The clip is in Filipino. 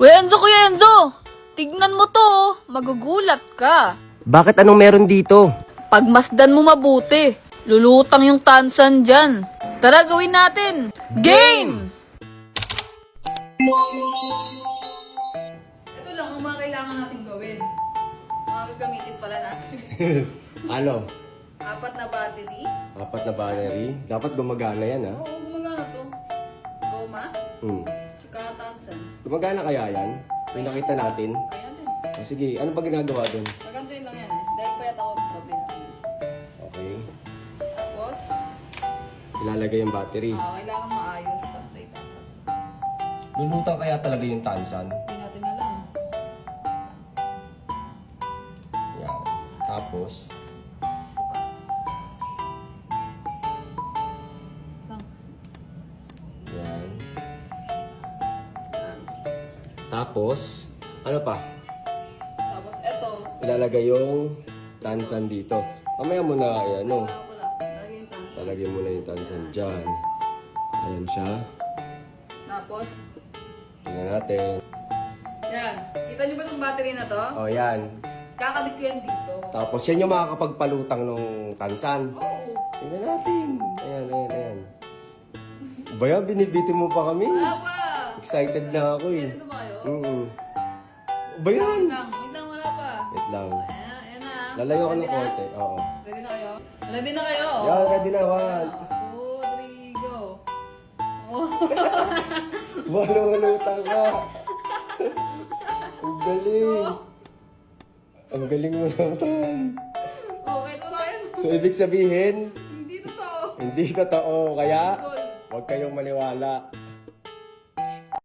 Kuya Enzo! Tignan mo to, oh. Magugulat ka. Bakit anong meron dito? Pagmasdan mo mabuti. Lulutang yung tansan dyan. Tara, gawin natin! Game! Ito lang ang mga kailangan natin gawin. Mga gagamitin pala natin. Ano? 4 na battery. 4 na battery? Dapat gumagana yan, ha? Oo, gumagana to. Goma, tsaka tansan. Gumagana kaya yan? Yung nakita natin? Ayan din. Sige, ano ba ginagawa dun? Magantuin lang yan eh. Dahil payat ako ng gabi natin. Okay. Tapos, Ilalagay yung battery. kailangan maayos. Patay ka. Lulutang kaya talaga yung tansan? Hindi natin alam. Yan. Tapos, yan. Tapos, ano pa? Tapos, eto. Ilalagay yung tansan dito. Mamaya mo na, ano, Wala. Lagay yung tansan. talagyan mo na yung tansan dyan. Ayan siya. Tapos, Tingnan natin. yan. Kita niyo ba itong battery na to? O, yan. Kakabit ko yan dito. Tapos, yan yung makakapagpalutang ng tansan. Oo. Tingnan natin. Ayan. Baya, binibitin mo pa kami. Apa! Excited na ako eh. Ganito ba kayo? Ba yan? Wait lang, wala pa. Wait lang. Ayan na. Lalayo ko Ready ng na? konti. Oo. Ready na kayo? Ready na kayo? Yan, ready na. 2, 3, go. Oh. Malulutang ka. Ang galing. Ang galing mo naman. Okay, ito na yan. So, ibig sabihin, Hindi totoo. hindi totoo. Kaya, Goal. huwag kayong maniwala.